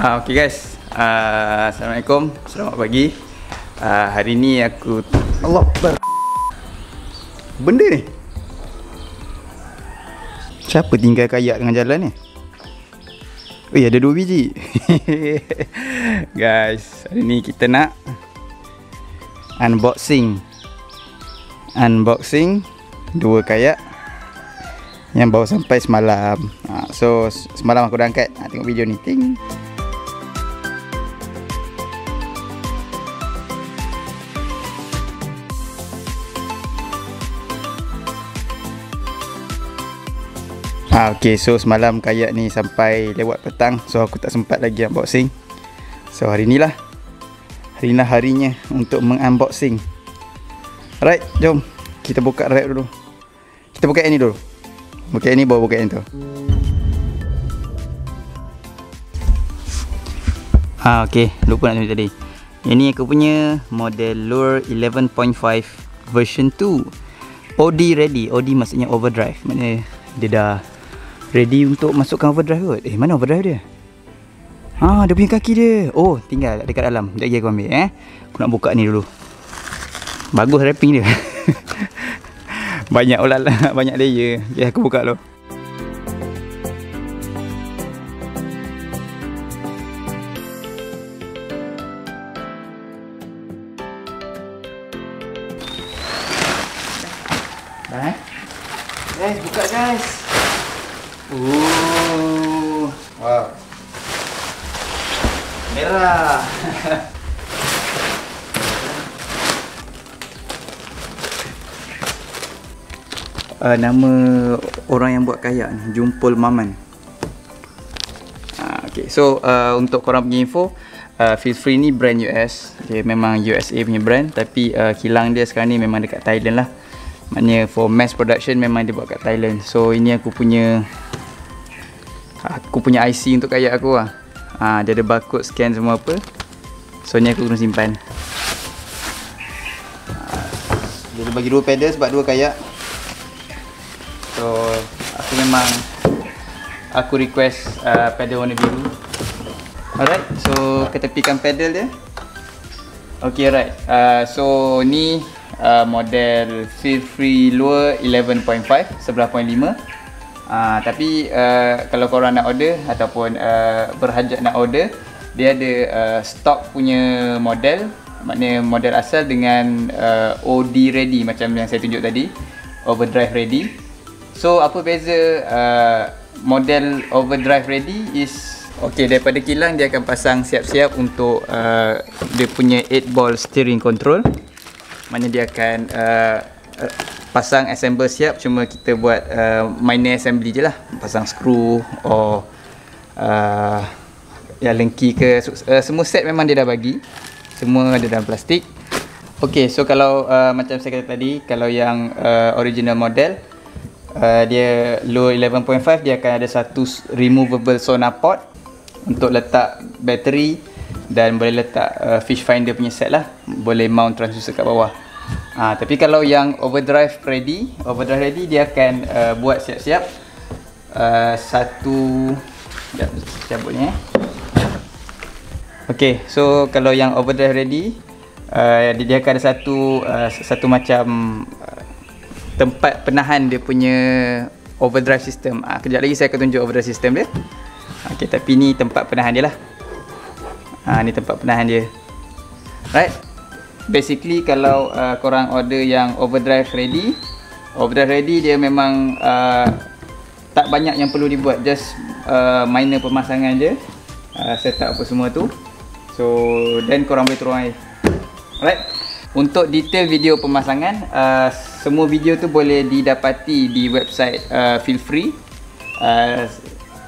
Okay guys, Assalamualaikum, selamat pagi. Hari ni aku Allah Akbar. Benda ni siapa tinggal kayak tengah jalan ni? Oh ya, ada 2 biji. Guys, hari ni kita nak unboxing 2 kayak yang baru sampai semalam. So semalam aku dah angkat. Tengok video ni. Ting. Okay, so semalam kayak ni sampai lewat petang. So aku tak sempat lagi unboxing. So hari ni lah harinya untuk mengunboxing. Alright, jom kita buka wrap dulu. Kita buka yang ni dulu. Buka yang ni, baru buka yang tu. Okay, lupa nak tunjuk tadi. Yang ni aku punya model Lure 11.5 version 2. OD ready. OD maksudnya overdrive. Maknanya dia dah ready untuk masukkan overdrive kot. Mana overdrive dia? Dia punya kaki dia. Oh, tinggal dekat dalam. Sekejap lagi aku ambil Aku nak buka ni dulu. Bagus wrapping dia. Banyak banyak layer. Okay, aku buka dulu. Dah guys, buka guys. Wow. Merah. Nama orang yang buat kayak ni, Jumpol Maman. Okay, so untuk korang punya info, Feel Free ni brand US. Dia memang USA punya brand, tapi kilang dia sekarang ni memang dekat Thailand lah. Maknanya for mass production memang dia buat kat Thailand. So ini aku punya IC untuk kayak aku lah. Dia ada barcode scan semua apa. So ni aku kena simpan. Dia bagi 2 pedal sebab 2 kayak. So aku request pedal warna biru. Alright, so ketepikan pedal dia. Okay, alright. So ni model Feel Free Lure 11.5 11.5. Tapi kalau korang nak order ataupun berhajat nak order, dia ada stock punya model. Maknanya model asal dengan OD ready macam yang saya tunjuk tadi, overdrive ready. So apa beza model overdrive ready is, okay, daripada kilang dia akan pasang siap-siap untuk dia punya 8 ball steering control. Maknanya dia akan pasang assemble siap, cuma kita buat minor assembly je lah. Pasang skru or lengki ke, semua set memang dia dah bagi. Semua ada dalam plastik. Okay, so kalau macam saya kata tadi, kalau yang original model, dia Lure 11.5, dia akan ada satu removable sonar port untuk letak bateri, dan boleh letak fish finder punya set lah. Boleh mount transducer kat bawah. Tapi kalau yang overdrive ready dia akan buat siap-siap satu, sekejap cabut ni Okay, so kalau yang overdrive ready, dia akan ada satu macam tempat penahan dia punya overdrive system. Kejap lagi saya akan tunjuk overdrive system dia. Okay, tapi ni tempat penahan dia lah. Ni tempat penahan dia. Right. Basically kalau korang order yang overdrive ready dia memang tak banyak yang perlu dibuat, just minor pemasangan je, setup apa semua tu. So then korang boleh turun air. Alright. Untuk detail video pemasangan, semua video tu boleh didapati di website Feel Free.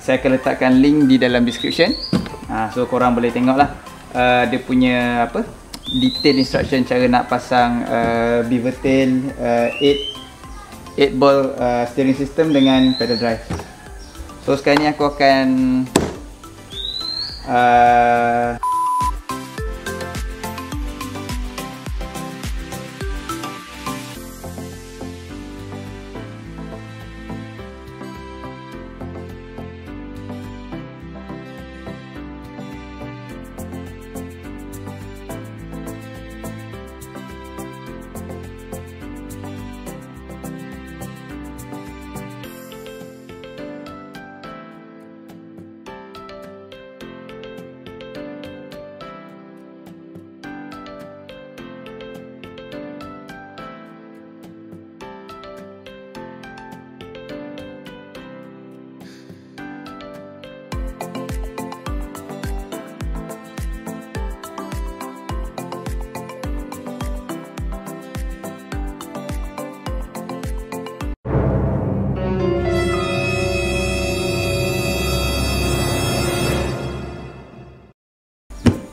Saya akan letakkan link di dalam description. So korang boleh tengok lah dia punya detail instruction cara nak pasang beaver tail 8 ball steering system dengan pedal drive. So sekarang ni aku akan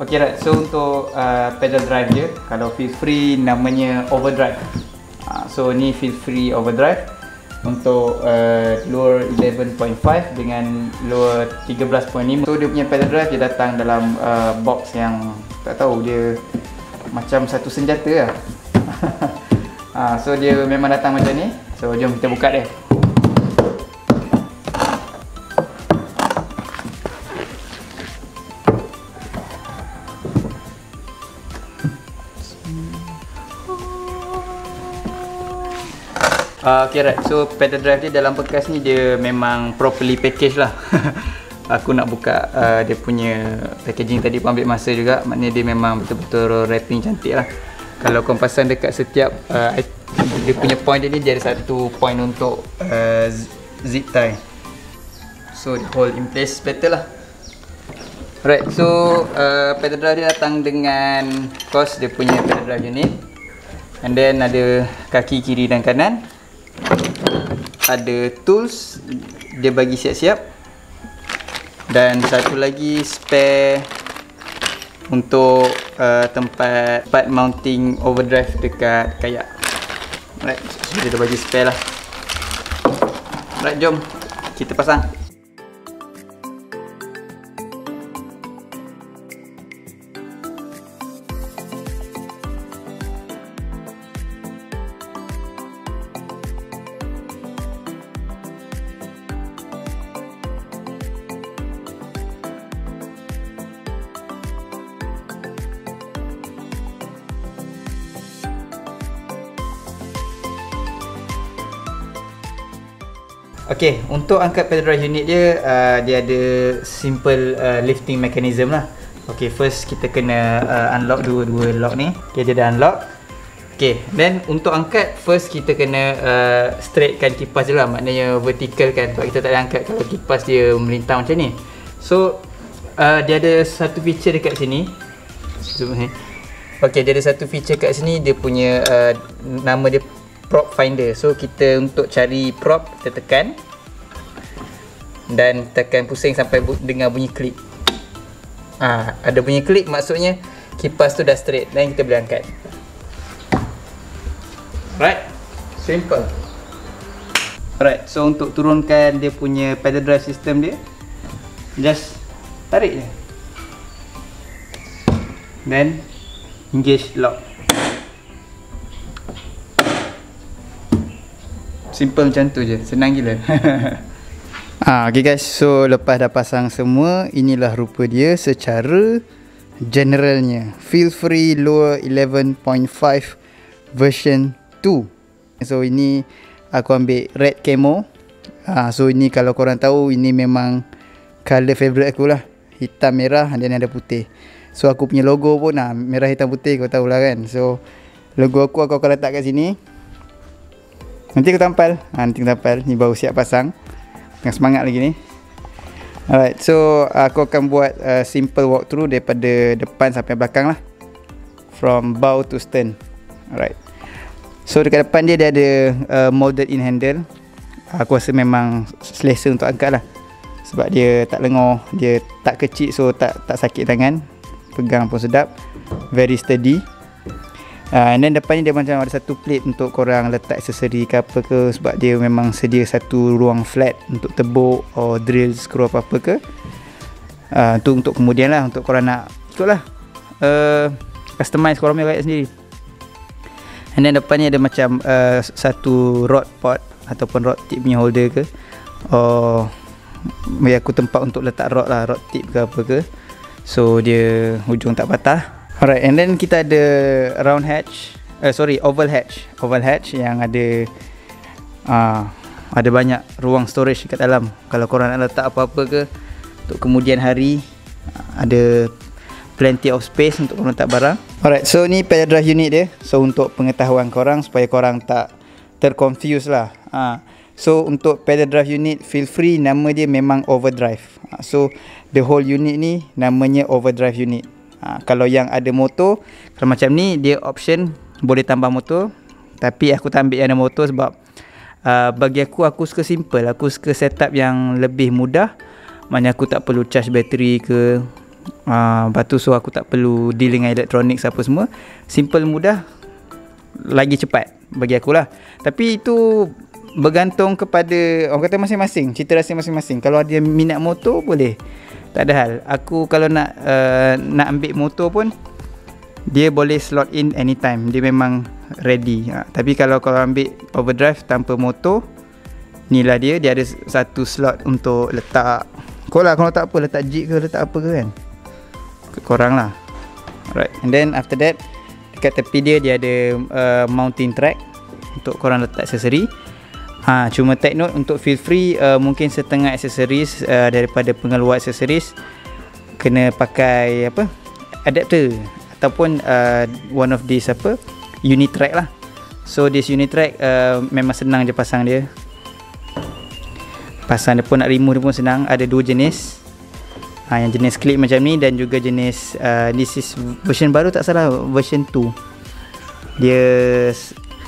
Okay, right. So untuk pedal drive dia, kalau feel free namanya overdrive. So ni feel free overdrive untuk lower 11.5 dengan lower 13.5. So dia punya pedal drive dia datang dalam box yang tak tahu, dia macam satu senjata lah. So dia memang datang macam ni. So jom kita buka dia. Okay, right. So pedal drive dia dalam bekas ni dia memang properly package lah. Aku nak buka dia punya packaging tadi pun ambil masa juga. Maknanya dia memang betul-betul wrapping cantik lah. Kalau kau pasang dekat setiap dia punya point dia ni, dia ada satu point untuk zip tie. So dia hold in place better lah. Right, so pedal drive dia datang dengan, of course, dia punya pedal drive unit. And then ada kaki kiri dan kanan. Ada tools dia bagi siap-siap, dan satu lagi spare untuk tempat mounting overdrive dekat kayak. Right, so dia dah bagi spare lah. Right, jom kita pasang. Okay, untuk angkat pedal drive unit dia, dia ada simple lifting mechanism lah. Okay, first kita kena unlock dua lock ni. Okay, dia dah unlock. Okay, then untuk angkat, first kita kena straightkan kipas je lah. Maknanya vertical kan, sebab kita tak boleh angkat kalau kipas dia melintang macam ni. So, dia ada satu feature dekat sini. Okay, dia ada satu feature kat sini. Dia punya nama dia prop finder. So kita untuk cari prop, kita tekan dan tekan pusing sampai dengar bunyi klik. Ada bunyi klik, maksudnya kipas tu dah straight dan kita boleh angkat. Right, simple. Alright, so untuk turunkan dia punya pedal drive system dia, just tarik je, then engage lock. Simple macam tu je, senang gila. Okay guys, so lepas dah pasang semua, inilah rupa dia secara generalnya. Feel free lower 11.5 version 2. So ini aku ambil red camo. So ini kalau korang tahu, ini memang colour favourite aku lah. Hitam, merah dan ada putih. So aku punya logo pun merah, hitam, putih, kau tahulah kan. So logo aku akan letak kat sini. Nanti aku tampal. Nanti aku tampal. Ni baru siap pasang. Tengah semangat lagi ni. Alright, so aku akan buat simple walkthrough daripada depan sampai belakang lah. From bow to stern. Alright. So dekat depan dia ada molded in handle. Aku rasa memang selesa untuk angkat lah. Sebab dia tak lengur, dia tak kecil, so tak sakit tangan. Pegang pun sedap. Very steady. And then depan ni dia macam ada satu plate untuk korang letak aksesori ke apa ke. Sebab dia memang sedia satu ruang flat untuk tebuk or drill screw apa-apa ke. Tu untuk kemudian lah, untuk korang nak ikutlah customize korang punya rakyat sendiri. And then depan ni ada macam satu rod pot ataupun rod tip punya holder ke, or bagi aku tempat untuk letak rod lah, rod tip ke apa ke. So dia hujung tak patah. Alright, and then kita ada round hatch, oval hatch yang ada banyak ruang storage kat dalam. Kalau korang nak letak apa-apa ke untuk kemudian hari, ada plenty of space untuk korang letak barang. Alright, so ni pedal drive unit dia. So untuk pengetahuan korang, supaya korang tak terconfuse lah. So untuk pedal drive unit, feel free, nama dia memang overdrive. So the whole unit ni namanya overdrive unit. Kalau yang ada motor, kalau macam ni dia option boleh tambah motor. Tapi aku tak ambil yang ada motor sebab bagi aku suka simple. Aku suka setup yang lebih mudah. Maknanya aku tak perlu charge bateri ke, Lepas tu so aku tak perlu deal dengan elektronik apa semua. Simple, mudah, lagi cepat bagi akulah. Tapi itu bergantung kepada orang kata masing-masing, cita rasa masing-masing. Kalau ada minat motor boleh, tak ada hal. Aku kalau nak ambil motor pun dia boleh slot in anytime, dia memang ready. Tapi kalau kau ambil overdrive tanpa motor, ni lah dia ada satu slot untuk letak. Kau lah kalau tak apa, letak jig ke letak apa ke kan, korang lah. Alright, and then after that dekat tepi dia ada mounting track untuk korang letak aksesori. Cuma take note untuk feel free, mungkin setengah aksesoris daripada pengeluar aksesoris kena pakai apa, adapter ataupun one of these unit track lah. So this unit track memang senang je pasang dia. Pasang dia pun, nak remove dia pun senang. Ada dua jenis, yang jenis clip macam ni dan juga jenis this is version baru tak salah, version 2. Dia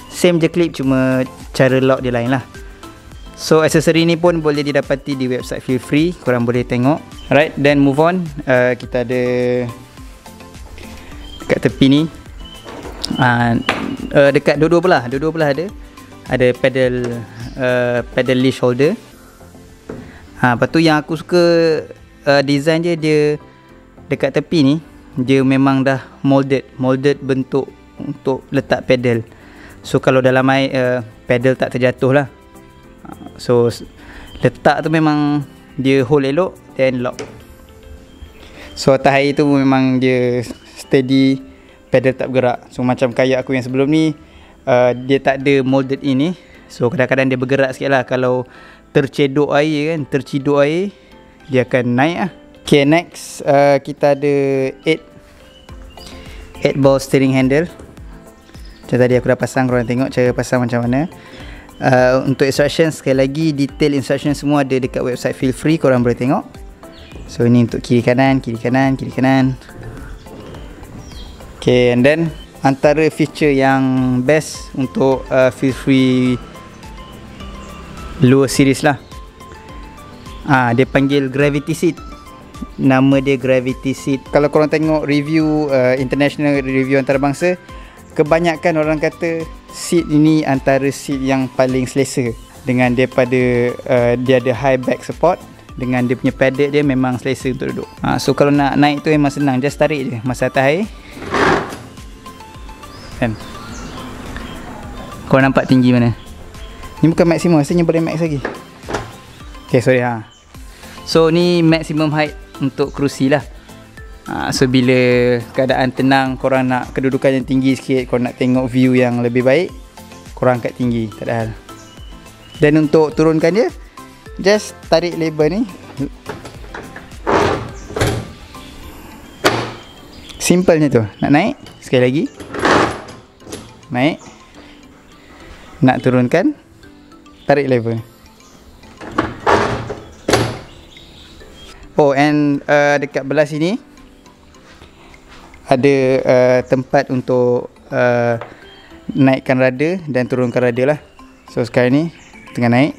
same je clip, cuma cara lock dia lain lah. So aksesori ni pun boleh didapati di website Feel Free, korang boleh tengok. Alright, then move on. Kita ada dekat tepi ni, dekat dua-dua belah ada pedal leash holder. Lepas tu yang aku suka design dia dekat tepi ni, dia memang dah molded bentuk untuk letak pedal. So kalau dalam air pedal tak terjatuh lah. So letak tu memang dia hold elok, then lock. So atas air tu memang dia steady, pedal tak bergerak. So macam kayak aku yang sebelum ni, dia tak ada molded ini. So kadang-kadang dia bergerak sikit lah. Kalau terciduk air, dia akan naik lah. Okay, next kita ada 8 ball steering handle. Macam tadi aku dah pasang, korang tengok cara pasang macam mana. Untuk instruction, sekali lagi detail instruction semua ada dekat website Feel Free, korang boleh tengok. So ini untuk kiri kanan. Okay, and then antara feature yang best untuk Feel Free lower series lah, dia panggil gravity seat. Nama dia gravity seat. Kalau korang tengok review international review antarabangsa, kebanyakan orang kata seat ini antara seat yang paling selesa, dengan daripada dia ada high back support, dengan dia punya padded dia memang selesa untuk duduk. So kalau nak naik tu memang senang, just tarik je masa atas air kan. Korang nampak tinggi mana? Ni bukan maksimum, rasanya boleh max lagi. Okay, sorry So ni maximum height untuk kerusi lah. So bila keadaan tenang, korang nak kedudukan yang tinggi sikit, korang nak tengok view yang lebih baik, korang angkat tinggi, tak ada hal. Dan untuk turunkan dia, just tarik lever ni, simplenya tu. Nak naik, sekali lagi naik. Nak turunkan, tarik lever. Oh, and dekat belah sini ada tempat untuk naikkan rada dan turunkan rada lah. So sekarang ni tengah naik,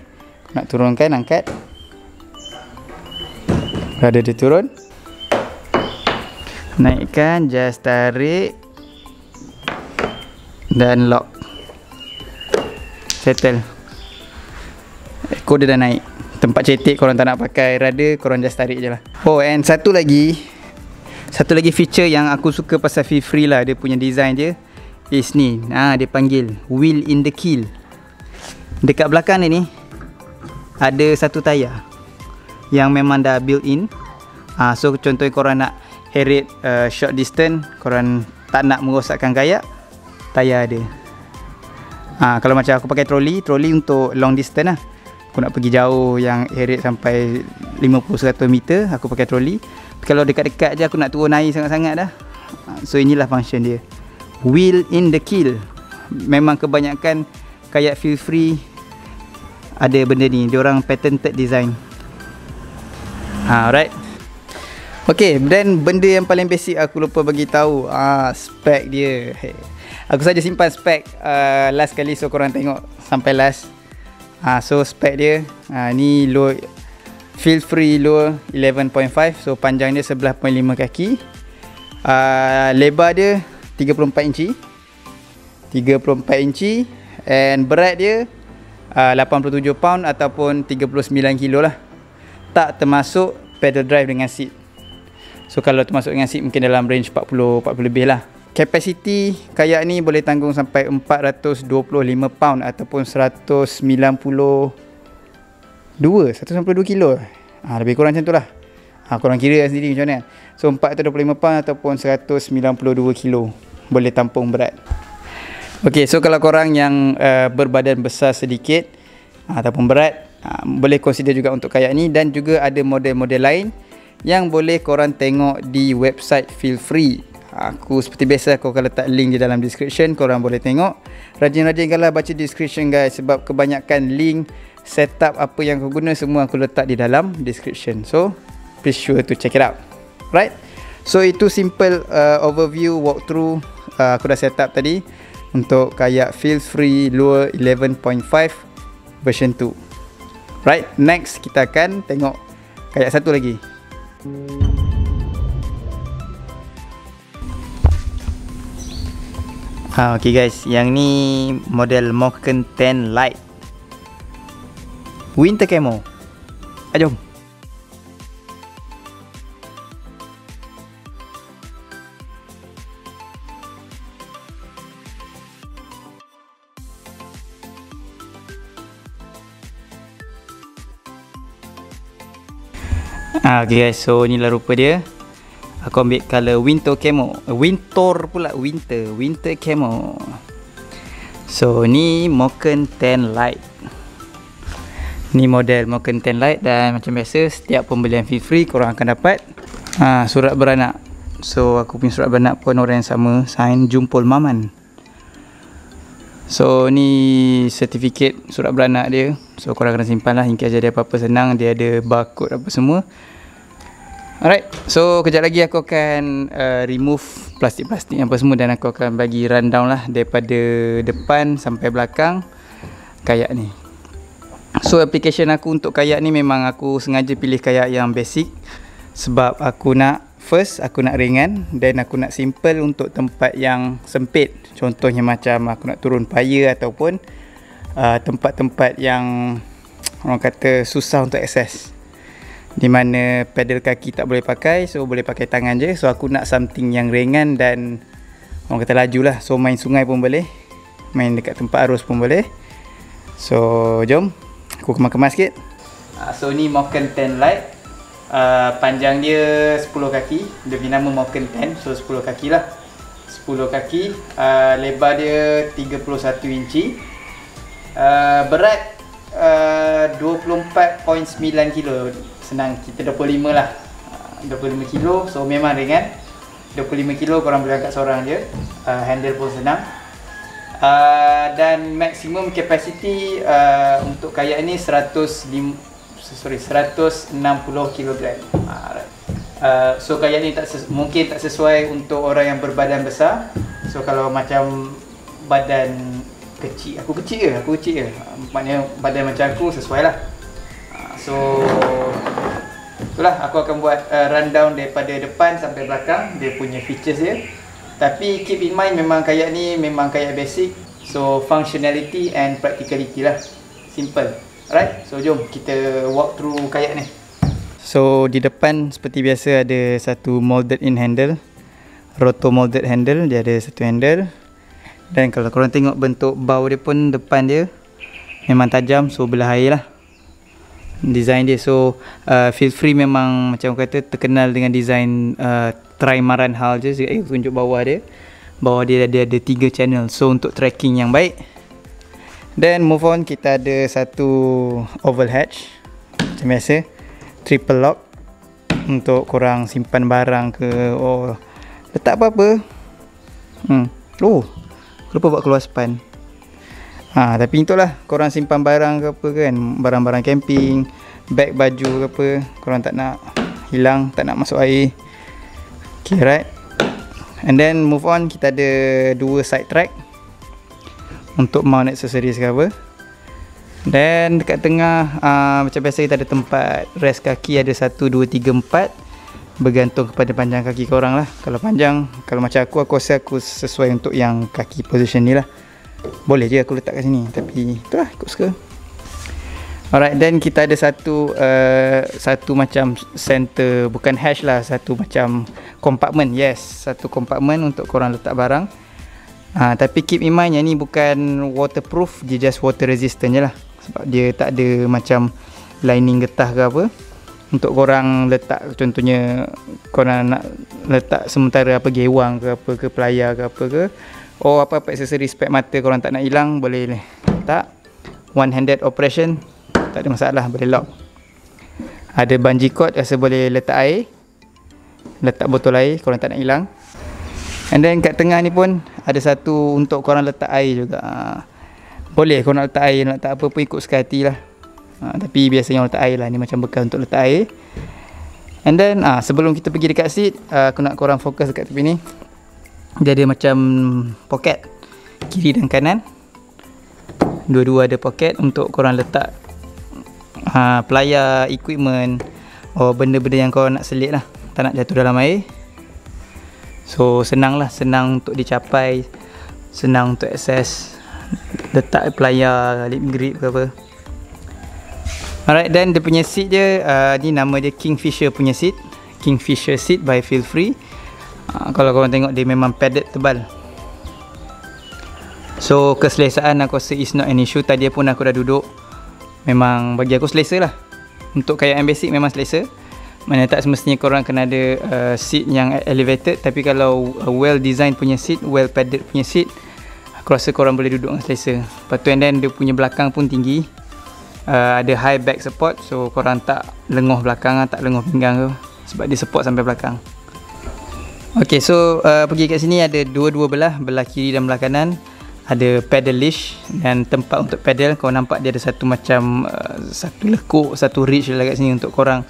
nak turunkan, angkat, rada dia turun, naikkan, just tarik dan lock, settle. Ekor dia dah naik. Tempat cetek korang tak nak pakai rada, korang just tarik je lah. Oh, and satu lagi feature yang aku suka pasal Feel Free lah, dia punya design dia is ni. Dia panggil wheel in the kill. Dekat belakang ni ada satu tayar yang memang dah built in. So contohnya korang nak herit short distance, korang tak nak merosakkan kayak, tayar ada. Kalau macam aku pakai troli untuk long distance lah, aku nak pergi jauh yang herit sampai 50-100 meter, aku pakai troli. Kalau dekat-dekat je aku nak turun air sangat-sangat dah. So inilah function dia, wheel in the kill. Memang kebanyakan kayak Feel Free ada benda ni, diorang patented design. Alright. Okay, then benda yang paling basic aku lupa bagi tahu, spek dia. Aku saja simpan spek last kali, so korang tengok sampai last. So spek dia, ni low Feel free lure 11.5. So panjang dia 11.5 kaki. Lebar dia 34 inci. 34 inci. And berat dia 87 pound ataupun 39 kilo lah. Tak termasuk pedal drive dengan seat. So kalau termasuk dengan seat mungkin dalam range 40 lebih lah. Capacity kayak ni boleh tanggung sampai 425 pound ataupun 192 kilo. Lebih kurang macam tu lah. Korang kira sendiri macam mana. So 425 pound ataupun 192 kilo boleh tampung berat. Ok, so kalau korang yang berbadan besar sedikit ataupun berat, boleh consider juga untuk kayak ni. Dan juga ada model-model lain yang boleh korang tengok di website Feel Free. Aku seperti biasa aku akan letak link di dalam description, korang boleh tengok. Rajin-rajinkanlah baca description guys, sebab kebanyakan link setup apa yang aku guna semua aku letak di dalam description. So please sure to check it out. Right, so itu simple overview walkthrough aku dah setup tadi untuk kayak Feel Free Lure 11.5 version 2. Right, next kita akan tengok kayak satu lagi. Okay guys, yang ni model Moken 10 Lite Winter Camo. Jom. Okay guys, so inilah rupa dia. Aku ambil color Winter Camo. Winter Camo. So ni Moken 10 Lite. Ni model Moken 10 Lite. Dan macam biasa, setiap pembelian Feel Free korang akan dapat surat beranak. So aku punya surat beranak pun orang yang sama, sign Jumpol Maman. So ni sertifikat surat beranak dia. So korang kena simpan lah, in case ada apa-apa senang. Dia ada barcode apa semua. Alright, so kejap lagi aku akan remove plastik-plastik apa semua. Dan aku akan bagi rundown lah daripada depan sampai belakang kayak ni. So application aku untuk kayak ni memang aku sengaja pilih kayak yang basic. Sebab aku nak ringan. Dan aku nak simple untuk tempat yang sempit. Contohnya macam aku nak turun paya ataupun tempat-tempat yang orang kata susah untuk akses, di mana pedal kaki tak boleh pakai, so boleh pakai tangan je. So aku nak something yang ringan dan orang kata laju lah. So main sungai pun boleh, main dekat tempat arus pun boleh. So jom aku kemas-kemas sikit. So ni Moken 10 Lite. Panjang dia 10 kaki. Dia bernama Moken 10, so 10 kaki lah. 10 kaki. Lebar dia 31 inci. Berat 24.9 kilo. Senang, kita 25 lah. 25 kilo, so memang ringan. 25 kilo korang boleh angkat seorang je. Handle pun senang. Dan maximum capacity untuk kayak ni 160 kg. So kayak ni mungkin tak sesuai untuk orang yang berbadan besar. So kalau macam badan kecil, aku kecil je, maknanya badan macam aku sesuai lah. So itulah, aku akan buat rundown daripada depan sampai belakang dia punya features dia. Tapi keep in mind memang kayak ni memang kayak basic. So functionality and practicality lah, simple. Alright, so jom kita walk through kayak ni. So di depan seperti biasa ada satu molded in handle, roto molded handle. Dia ada satu handle. Dan kalau korang tengok bentuk bau dia pun, depan dia memang tajam, so belah air lah design dia. So Feel Free memang macam kata terkenal dengan design trimaran hal je. Aku tunjuk bawah dia. Bawah dia ada 3 channel, so untuk tracking yang baik. Then move on, kita ada satu oval hatch macam biasa, triple lock untuk korang simpan barang ke, letak apa-apa. Lupa buat keluar span. Tapi itulah, korang simpan barang ke apa kan, barang-barang camping, beg baju ke apa, korang tak nak hilang, tak nak masuk air. Okay, right. And then move on, kita ada 2 side track untuk mount accessories ke apa. Dan dekat tengah macam biasa kita ada tempat rest kaki, ada 1, 2, 3, 4, bergantung kepada panjang kaki korang lah. Kalau panjang, kalau macam aku rasa aku sesuai untuk yang kaki position ni lah. Boleh je aku letak kat sini, tapi itulah ikut suka. Alright, then kita ada satu macam center, bukan hash lah, satu macam compartment. Yes, satu compartment untuk korang letak barang. Tapi keep in mind yang ni bukan waterproof, dia just water resistant je lah. Sebab dia tak ada macam lining getah ke apa. Untuk korang letak, contohnya korang nak letak sementara apa, gewang ke apa ke, pelayar ke apa ke, apa-apa aksesori spek mata korang tak nak hilang, boleh letak. One handed operation, tak ada masalah, boleh lock. Ada bungee cord, rasa boleh letak air, letak botol air korang tak nak hilang. And then kat tengah ni pun ada satu untuk korang letak air juga. Boleh korang nak letak air, nak letak apa pun ikut suka hati lah. Tapi biasanya orang letak air lah, ni macam bekal untuk letak air. And then sebelum kita pergi dekat seat, aku nak korang fokus dekat tepi ni. Dia ada macam poket kiri dan kanan, dua-dua ada poket untuk korang letak pelayar, equipment, benda-benda yang korang nak selit lah, tak nak jatuh dalam air. So senang lah, senang untuk dicapai, senang untuk akses, letak pelayar, lip grip ke apa. Alright, dan dia punya seat je, ni nama dia Kingfisher punya seat, Kingfisher seat by Feel Free. Kalau korang tengok dia memang padded tebal. So keselesaan aku rasa is not an issue. Tadi pun aku dah duduk, memang bagi aku selesa lah. Untuk kayak yang basic memang selesa. Mana tak semestinya korang kena ada seat yang elevated, tapi kalau well designed punya seat, well padded punya seat, aku rasa korang boleh duduk dengan selesa. Lepas tu, and then dia punya belakang pun tinggi, ada high back support, so korang tak lenguh belakang, tak lenguh pinggang tu, sebab dia support sampai belakang. Ok, so pergi kat sini ada dua-dua belah kiri dan belah kanan. Ada pedal leash dan tempat untuk pedal. Kau nampak dia ada satu macam satu lekuk, satu reach lah kat sini untuk korang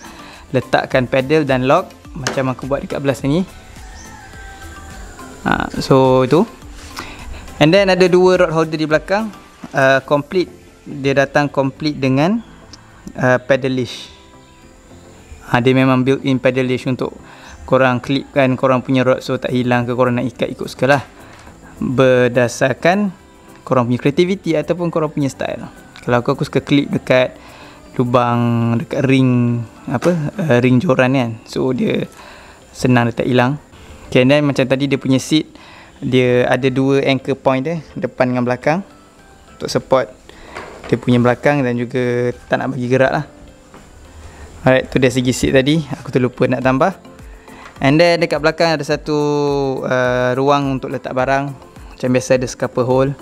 letakkan pedal dan lock, macam aku buat dekat belah sini. So itu. And then ada dua rod holder di belakang, complete. Dia datang complete dengan pedal leash. Dia memang built in pedal leash untuk korang klipkan korang punya rod, so tak hilang ke, korang nak ikat ikut sukalah, berdasarkan korang punya kreativiti ataupun korang punya style. Kalau aku suka klip dekat lubang, dekat ring ring joran kan, so dia senang, dia tak hilang. Okay, dan macam tadi dia punya seat, dia ada dua anchor point dia, depan dengan belakang, untuk support dia punya belakang dan juga tak nak bagi gerak lah. Alright, tu dari segi seat tadi, aku terlupa nak tambah. And then dekat belakang ada satu ruang untuk letak barang, macam biasa ada scupper hole.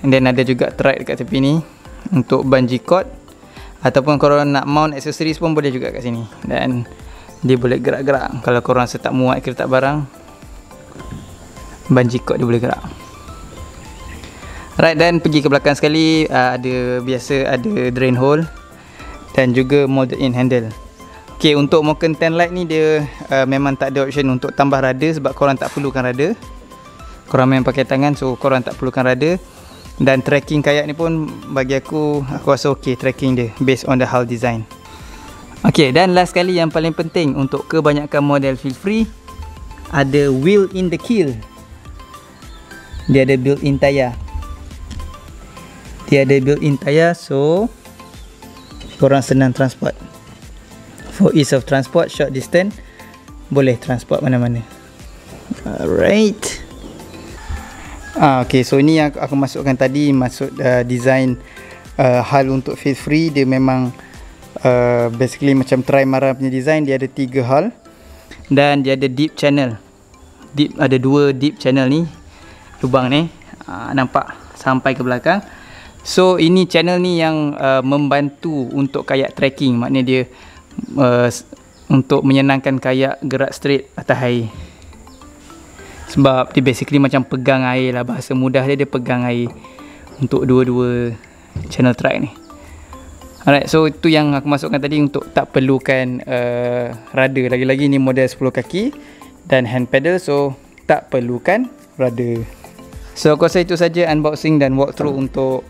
And then ada juga track dekat tepi ni untuk bungee cord, ataupun korang nak mount accessories pun boleh juga kat sini. Dan dia boleh gerak-gerak. Kalau korang rasa tak muat ke letak barang, bungee cord dia boleh gerak. Right, dan pergi ke belakang sekali, ada drain hole dan juga molded in handle. Ok, untuk Moken 10 Lite ni dia memang tak ada option untuk tambah rada, sebab korang tak perlukan rada. Korang memang pakai tangan, so korang tak perlukan rada. Dan tracking kayak ni pun bagi aku rasa ok tracking dia, based on the hull design. Ok, dan last sekali yang paling penting untuk kebanyakan model Feel Free, ada wheel in the keel. Dia ada built-in tayar. So korang senang transport. For ease of transport, short distance, boleh transport mana-mana. Alright. Okay, so ni yang aku masukkan tadi, masuk design hull untuk Feel Free. Dia memang basically macam Trimaran punya design. Dia ada 3 hull dan dia ada deep channel. Ada 2 deep channel ni, lubang ni, nampak sampai ke belakang. So ini channel ni yang membantu untuk kayak tracking. Maknanya dia untuk menyenangkan kayak gerak straight atas air. Sebab dia basically macam pegang air lah, bahasa mudah dia pegang air untuk dua-dua channel track ni. Alright, so itu yang aku masukkan tadi untuk tak perlukan rada. Lagi-lagi ni model 10 kaki dan hand pedal, so tak perlukan rada. So aku rasa itu saja unboxing dan walkthrough untuk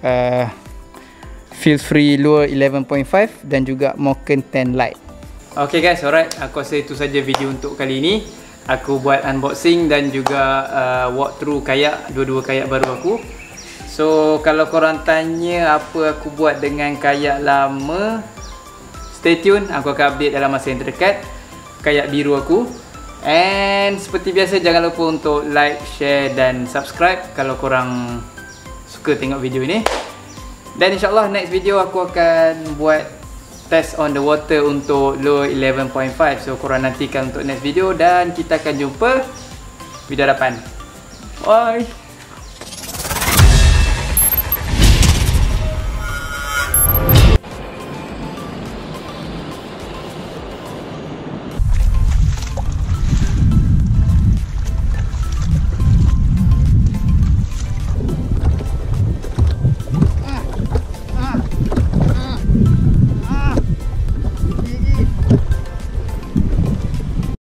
feel free Lure 11.5 dan juga Moken 10 Lite. Okay guys, alright, aku rasa itu saja video untuk kali ini. Aku buat unboxing dan juga walkthrough kayak, dua-dua kayak baru aku. So kalau korang tanya apa aku buat dengan kayak lama, stay tune, aku akan update dalam masa yang terdekat kayak biru aku. And seperti biasa, jangan lupa untuk like, share dan subscribe kalau korang suka tengok video ini. Dan insyaAllah next video aku akan buat test on the water untuk Lure 11.5. So korang nantikan untuk next video dan kita akan jumpa video hadapan. Bye.